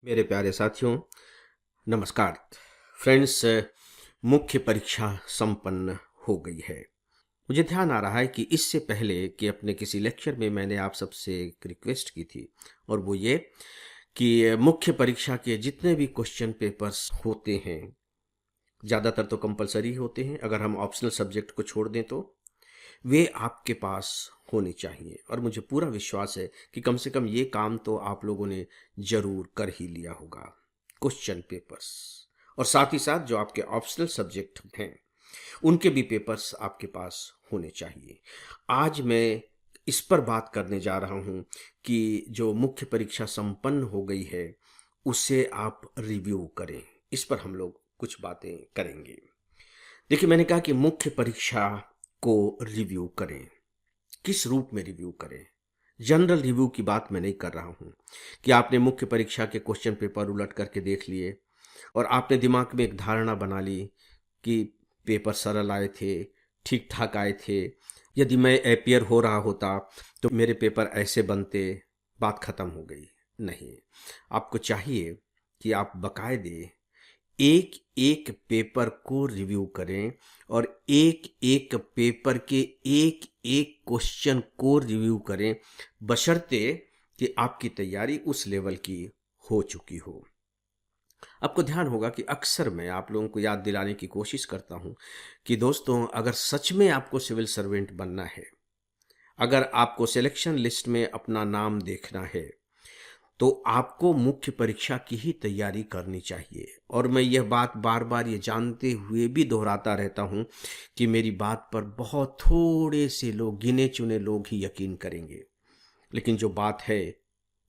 मेरे प्यारे साथियों, नमस्कार। फ्रेंड्स, मुख्य परीक्षा संपन्न हो गई है। मुझे ध्यान आ रहा है कि इससे पहले कि अपने किसी लेक्चर में मैंने आप सबसे एक रिक्वेस्ट की थी, और वो ये कि मुख्य परीक्षा के जितने भी क्वेश्चन पेपर्स होते हैं, ज़्यादातर तो कंपलसरी होते हैं, अगर हम ऑप्शनल सब्जेक्ट को छोड़ दें तो वे आपके पास होने चाहिए। और मुझे पूरा विश्वास है कि कम से कम ये काम तो आप लोगों ने जरूर कर ही लिया होगा। क्वेश्चन पेपर्स और साथ ही साथ जो आपके ऑप्शनल सब्जेक्ट हैं उनके भी पेपर्स आपके पास होने चाहिए। आज मैं इस पर बात करने जा रहा हूं कि जो मुख्य परीक्षा संपन्न हो गई है उसे आप रिव्यू करें। इस पर हम लोग कुछ बातें करेंगे। देखिए, मैंने कहा कि मुख्य परीक्षा को रिव्यू करें। किस रूप में रिव्यू करें? जनरल रिव्यू की बात मैं नहीं कर रहा हूं कि आपने मुख्य परीक्षा के क्वेश्चन पेपर उलट करके देख लिए और आपने दिमाग में एक धारणा बना ली कि पेपर सरल आए थे, ठीक ठाक आए थे, यदि मैं अपियर हो रहा होता तो मेरे पेपर ऐसे बनते, बात खत्म हो गई। नहीं, आपको चाहिए कि आप बाकायदे एक एक पेपर को रिव्यू करें और एक एक पेपर के एक एक क्वेश्चन को रिव्यू करें, बशर्ते कि आपकी तैयारी उस लेवल की हो चुकी हो। आपको ध्यान होगा कि अक्सर मैं आप लोगों को याद दिलाने की कोशिश करता हूं कि दोस्तों, अगर सच में आपको सिविल सर्वेंट बनना है, अगर आपको सिलेक्शन लिस्ट में अपना नाम देखना है, तो आपको मुख्य परीक्षा की ही तैयारी करनी चाहिए। और मैं यह बात बार बार ये जानते हुए भी दोहराता रहता हूं कि मेरी बात पर बहुत थोड़े से लोग, गिने चुने लोग ही यकीन करेंगे, लेकिन जो बात है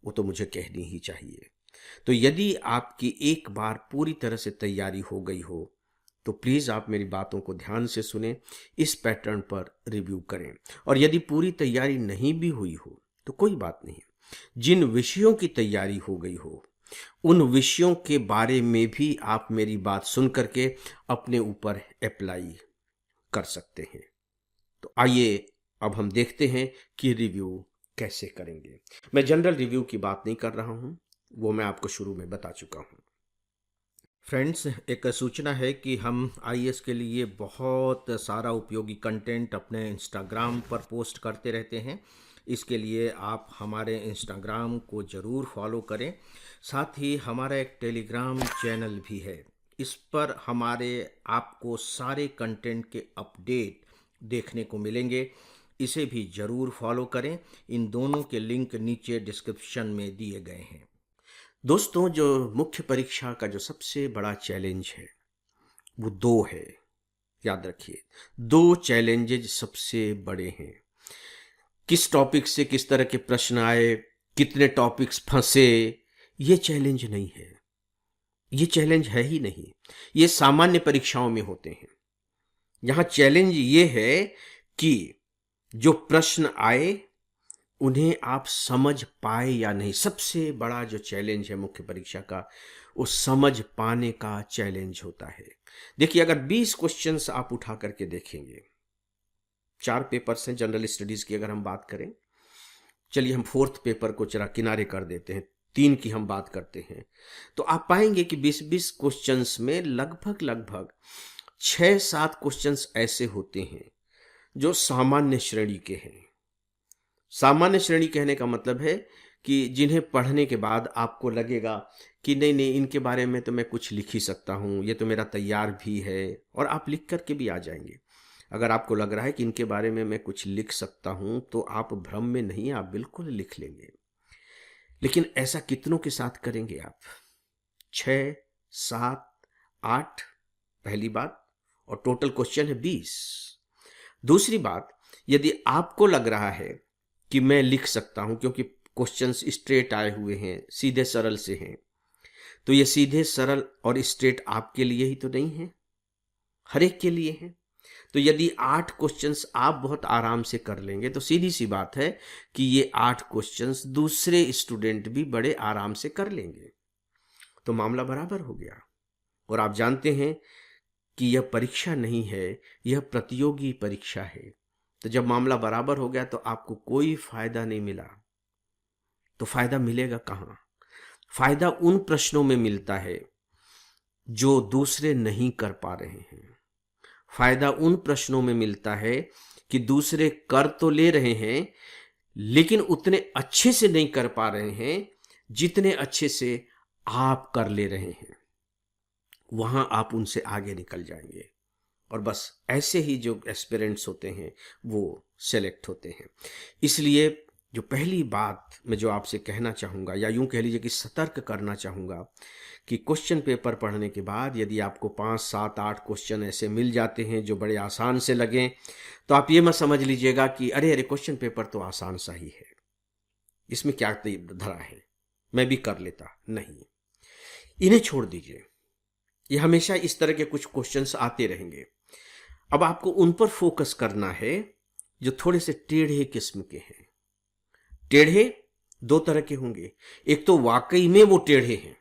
वो तो मुझे कहनी ही चाहिए। तो यदि आपकी एक बार पूरी तरह से तैयारी हो गई हो तो प्लीज़ आप मेरी बातों को ध्यान से सुने, इस पैटर्न पर रिव्यू करें। और यदि पूरी तैयारी नहीं भी हुई हो तो कोई बात नहीं, जिन विषयों की तैयारी हो गई हो उन विषयों के बारे में भी आप मेरी बात सुन करके अपने ऊपर अप्लाई कर सकते हैं। तो आइए अब हम देखते हैं कि रिव्यू कैसे करेंगे। मैं जनरल रिव्यू की बात नहीं कर रहा हूं, वो मैं आपको शुरू में बता चुका हूं। फ्रेंड्स, एक सूचना है कि हम आईएएस के लिए बहुत सारा उपयोगी कंटेंट अपने इंस्टाग्राम पर पोस्ट करते रहते हैं। इसके लिए आप हमारे इंस्टाग्राम को ज़रूर फॉलो करें। साथ ही हमारा एक टेलीग्राम चैनल भी है, इस पर हमारे आपको सारे कंटेंट के अपडेट देखने को मिलेंगे। इसे भी ज़रूर फॉलो करें। इन दोनों के लिंक नीचे डिस्क्रिप्शन में दिए गए हैं। दोस्तों, जो मुख्य परीक्षा का जो सबसे बड़ा चैलेंज है वो दो है। याद रखिए, दो चैलेंजेज सबसे बड़े हैं। किस टॉपिक से किस तरह के प्रश्न आए, कितने टॉपिक्स फंसे, ये चैलेंज नहीं है। ये चैलेंज है ही नहीं। ये सामान्य परीक्षाओं में होते हैं। यहां चैलेंज ये है कि जो प्रश्न आए उन्हें आप समझ पाए या नहीं। सबसे बड़ा जो चैलेंज है मुख्य परीक्षा का, वो समझ पाने का चैलेंज होता है। देखिए, अगर 20 क्वेश्चंस आप उठा करके देखेंगे, 4 पेपर्स हैं जनरल स्टडीज की, अगर हम बात करें, चलिए हम फोर्थ पेपर को जरा किनारे कर देते हैं, 3 की हम बात करते हैं, तो आप पाएंगे कि 20-20 क्वेश्चंस में लगभग लगभग 6-7 क्वेश्चंस ऐसे होते हैं जो सामान्य श्रेणी के हैं। सामान्य श्रेणी कहने का मतलब है कि जिन्हें पढ़ने के बाद आपको लगेगा कि नहीं नहीं, इनके बारे में तो मैं कुछ लिख ही सकता हूँ, ये तो मेरा तैयार भी है, और आप लिख करके भी आ जाएंगे। अगर आपको लग रहा है कि इनके बारे में मैं कुछ लिख सकता हूँ तो आप भ्रम में नहीं, आप बिल्कुल लिख लेंगे। लेकिन ऐसा कितनों के साथ करेंगे आप? 6, 7, 8, पहली बात। और टोटल क्वेश्चन है 20। दूसरी बात, यदि आपको लग रहा है कि मैं लिख सकता हूं क्योंकि क्वेश्चंस स्ट्रेट आए हुए हैं, सीधे सरल से हैं, तो ये सीधे सरल और स्ट्रेट आपके लिए ही तो नहीं है, हर एक के लिए है। तो यदि 8 क्वेश्चंस आप बहुत आराम से कर लेंगे तो सीधी सी बात है कि ये 8 क्वेश्चंस दूसरे स्टूडेंट भी बड़े आराम से कर लेंगे, तो मामला बराबर हो गया। और आप जानते हैं कि यह परीक्षा नहीं है, यह प्रतियोगी परीक्षा है। तो जब मामला बराबर हो गया तो आपको कोई फायदा नहीं मिला, तो फायदा मिलेगा कहाँ? फायदा उन प्रश्नों में मिलता है जो दूसरे नहीं कर पा रहे हैं। फायदा उन प्रश्नों में मिलता है कि दूसरे कर तो ले रहे हैं लेकिन उतने अच्छे से नहीं कर पा रहे हैं जितने अच्छे से आप कर ले रहे हैं। वहां आप उनसे आगे निकल जाएंगे और बस ऐसे ही जो एस्पिरेंट्स होते हैं वो सेलेक्ट होते हैं। इसलिए जो पहली बात मैं जो आपसे कहना चाहूँगा, या यूं कह लीजिए कि सतर्क करना चाहूँगा, कि क्वेश्चन पेपर पढ़ने के बाद यदि आपको 5, 7, 8 क्वेश्चन ऐसे मिल जाते हैं जो बड़े आसान से लगें, तो आप ये मत समझ लीजिएगा कि अरे अरे क्वेश्चन पेपर तो आसान सा ही है, इसमें क्या धरा है, मैं भी कर लेता। नहीं, इन्हें छोड़ दीजिए। ये हमेशा इस तरह के कुछ क्वेश्चंस आते रहेंगे। अब आपको उन पर फोकस करना है जो थोड़े से टेढ़े किस्म के हैं। टेढ़े दो तरह के होंगे, एक तो वाकई में वो टेढ़े हैं,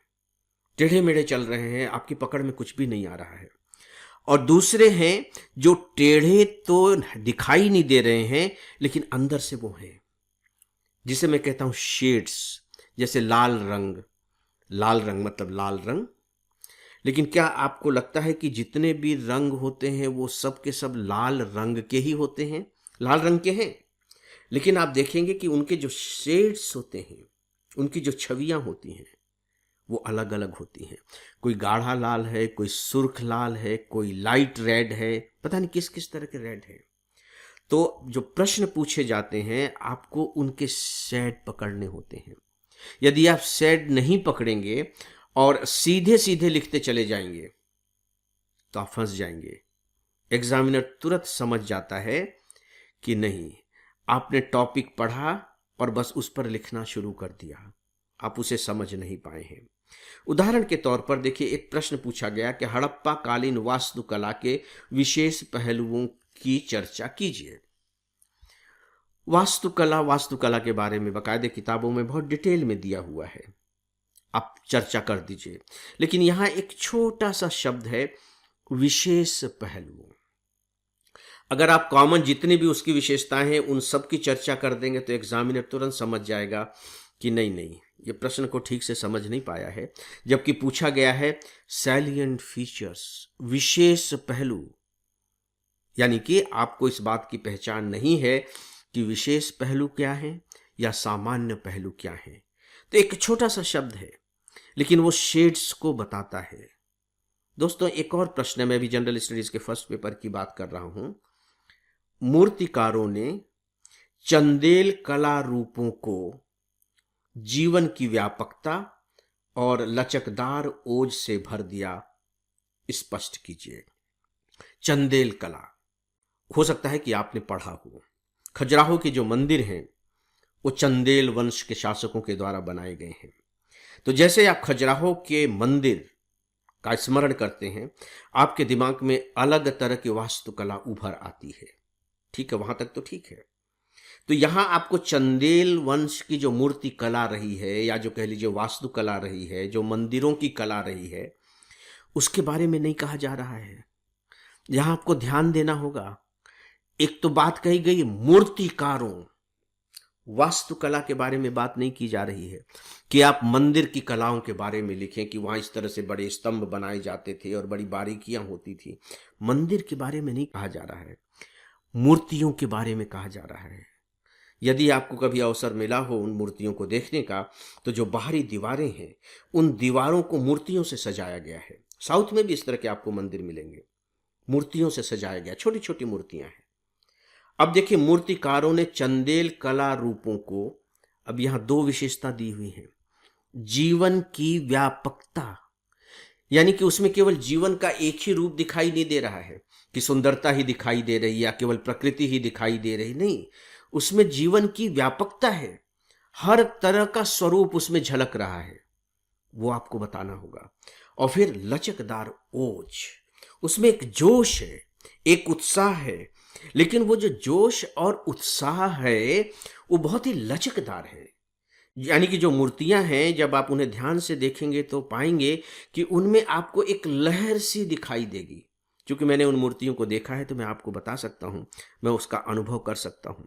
टेढ़े मेढ़े चल रहे हैं, आपकी पकड़ में कुछ भी नहीं आ रहा है, और दूसरे हैं जो टेढ़े तो दिखाई नहीं दे रहे हैं लेकिन अंदर से वो हैं, जिसे मैं कहता हूं शेड्स। जैसे लाल रंग, लाल रंग मतलब लाल रंग, लेकिन क्या आपको लगता है कि जितने भी रंग होते हैं वो सब के सब लाल रंग के ही होते हैं? लाल रंग के हैं, लेकिन आप देखेंगे कि उनके जो शेड्स होते हैं, उनकी जो छवियां होती हैं वो अलग अलग होती हैं। कोई गाढ़ा लाल है, कोई सुर्ख लाल है, कोई लाइट रेड है, पता नहीं किस किस तरह के रेड है। तो जो प्रश्न पूछे जाते हैं आपको उनके शेड पकड़ने होते हैं। यदि आप शेड नहीं पकड़ेंगे और सीधे सीधे लिखते चले जाएंगे तो आप फंस जाएंगे। एग्जामिनर तुरंत समझ जाता है कि नहीं, आपने टॉपिक पढ़ा और बस उस पर लिखना शुरू कर दिया, आप उसे समझ नहीं पाए हैं। उदाहरण के तौर पर देखिए, एक प्रश्न पूछा गया कि हड़प्पा कालीन वास्तुकला के विशेष पहलुओं की चर्चा कीजिए। वास्तुकला के बारे में बाकायदे किताबों में बहुत डिटेल में दिया हुआ है, आप चर्चा कर दीजिए। लेकिन यहां एक छोटा सा शब्द है, विशेष पहलुओं। अगर आप कॉमन जितनी भी उसकी विशेषताएं हैं उन सब की चर्चा कर देंगे तो एग्जामिनर तुरंत समझ जाएगा कि नहीं, ये प्रश्न को ठीक से समझ नहीं पाया है। जबकि पूछा गया है सैलिएंट फीचर्स, विशेष पहलू, यानी कि आपको इस बात की पहचान नहीं है कि विशेष पहलू क्या है या सामान्य पहलू क्या है। तो एक छोटा सा शब्द है लेकिन वो शेड्स को बताता है। दोस्तों, एक और प्रश्न है, मैं भी जनरल स्टडीज के फर्स्ट पेपर की बात कर रहा हूं। मूर्तिकारों ने चंदेल कला रूपों को जीवन की व्यापकता और लचकदार ओज से भर दिया, स्पष्ट कीजिए। चंदेल कला, हो सकता है कि आपने पढ़ा हो, खजुराहो के जो मंदिर हैं वो चंदेल वंश के शासकों के द्वारा बनाए गए हैं। तो जैसे आप खजुराहो के मंदिर का स्मरण करते हैं, आपके दिमाग में अलग तरह की वास्तुकला उभर आती है। ठीक है, वहां तक तो ठीक है। तो यहां आपको चंदेल वंश की जो मूर्ति कला रही है, या जो कह लीजिए वास्तुकला रही है, जो मंदिरों की कला रही है, उसके बारे में नहीं कहा जा रहा है। यहां आपको ध्यान देना होगा। एक तो बात कही गई मूर्तिकारों, वास्तुकला के बारे में बात नहीं की जा रही है कि आप मंदिर की कलाओं के बारे में लिखें कि वहां इस तरह से बड़े स्तंभ बनाए जाते थे और बड़ी बारीकियां होती थी। मंदिर के बारे में नहीं कहा जा रहा है, मूर्तियों के बारे में कहा जा रहा है। यदि आपको कभी अवसर मिला हो उन मूर्तियों को देखने का, तो जो बाहरी दीवारें हैं उन दीवारों को मूर्तियों से सजाया गया है। साउथ में भी इस तरह के आपको मंदिर मिलेंगे, मूर्तियों से सजाया गया, छोटी छोटी मूर्तियां हैं। अब देखिए, मूर्तिकारों ने चंदेल कला रूपों को, अब यहां दो विशेषता दी हुई है। जीवन की व्यापकता, यानी कि उसमें केवल जीवन का एक ही रूप दिखाई नहीं दे रहा है कि सुंदरता ही दिखाई दे रही या केवल प्रकृति ही दिखाई दे रही, नहीं, उसमें जीवन की व्यापकता है, हर तरह का स्वरूप उसमें झलक रहा है, वो आपको बताना होगा। और फिर लचकदार ओज, उसमें एक जोश है, एक उत्साह है, लेकिन वो जो जोश और उत्साह है वो बहुत ही लचकदार है। यानी कि जो मूर्तियां हैं, जब आप उन्हें ध्यान से देखेंगे तो पाएंगे कि उनमें आपको एक लहर सी दिखाई देगी। क्योंकि मैंने उन मूर्तियों को देखा है तो मैं आपको बता सकता हूं, मैं उसका अनुभव कर सकता हूं।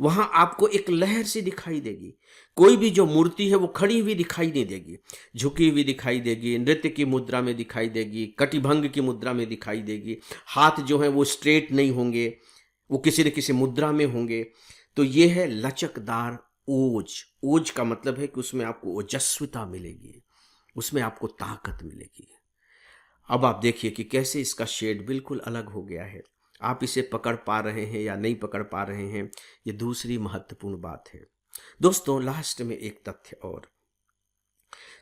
वहां आपको एक लहर सी दिखाई देगी। कोई भी जो मूर्ति है वो खड़ी हुई दिखाई नहीं देगी, झुकी हुई दिखाई देगी, नृत्य की मुद्रा में दिखाई देगी, कटिभंग की मुद्रा में दिखाई देगी। हाथ जो है वो स्ट्रेट नहीं होंगे, वो किसी न किसी मुद्रा में होंगे। तो ये है लचकदार ओज। ओज का मतलब है कि उसमें आपको ओजस्विता मिलेगी, उसमें आपको ताकत मिलेगी। अब आप देखिए कि कैसे इसका शेड बिल्कुल अलग हो गया है। आप इसे पकड़ पा रहे हैं या नहीं पकड़ पा रहे हैं, ये दूसरी महत्वपूर्ण बात है। दोस्तों, लास्ट में एक तथ्य और,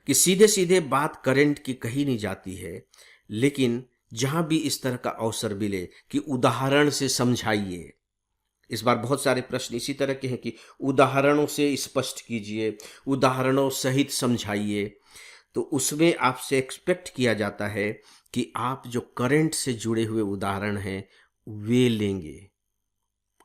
कि सीधे सीधे बात करंट की कही नहीं जाती है, लेकिन जहां भी इस तरह का अवसर मिले कि उदाहरण से समझाइए। इस बार बहुत सारे प्रश्न इसी तरह के हैं कि उदाहरणों से स्पष्ट कीजिए, उदाहरणों सहित समझाइए। तो उसमें आपसे एक्सपेक्ट किया जाता है कि आप जो करंट से जुड़े हुए उदाहरण हैं वे लेंगे।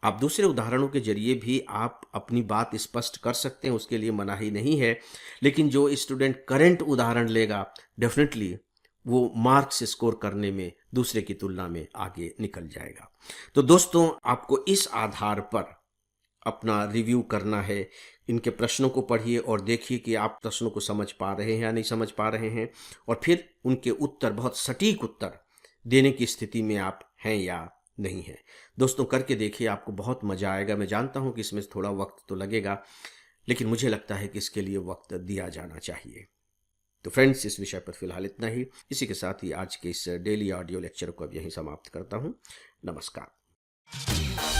आप दूसरे उदाहरणों के जरिए भी आप अपनी बात स्पष्ट कर सकते हैं, उसके लिए मनाही नहीं है। लेकिन जो स्टूडेंट करंट उदाहरण लेगा, डेफिनेटली वो मार्क्स स्कोर करने में दूसरे की तुलना में आगे निकल जाएगा। तो दोस्तों, आपको इस आधार पर अपना रिव्यू करना है। इनके प्रश्नों को पढ़िए और देखिए कि आप प्रश्नों को समझ पा रहे हैं या नहीं समझ पा रहे हैं, और फिर उनके उत्तर, बहुत सटीक उत्तर देने की स्थिति में आप हैं या नहीं हैं। दोस्तों, करके देखिए, आपको बहुत मज़ा आएगा। मैं जानता हूं कि इसमें थोड़ा वक्त तो लगेगा, लेकिन मुझे लगता है कि इसके लिए वक्त दिया जाना चाहिए। तो फ्रेंड्स, इस विषय पर फिलहाल इतना ही। इसी के साथ ही आज के इस डेली ऑडियो लेक्चर को अब यहीं समाप्त करता हूं। नमस्कार।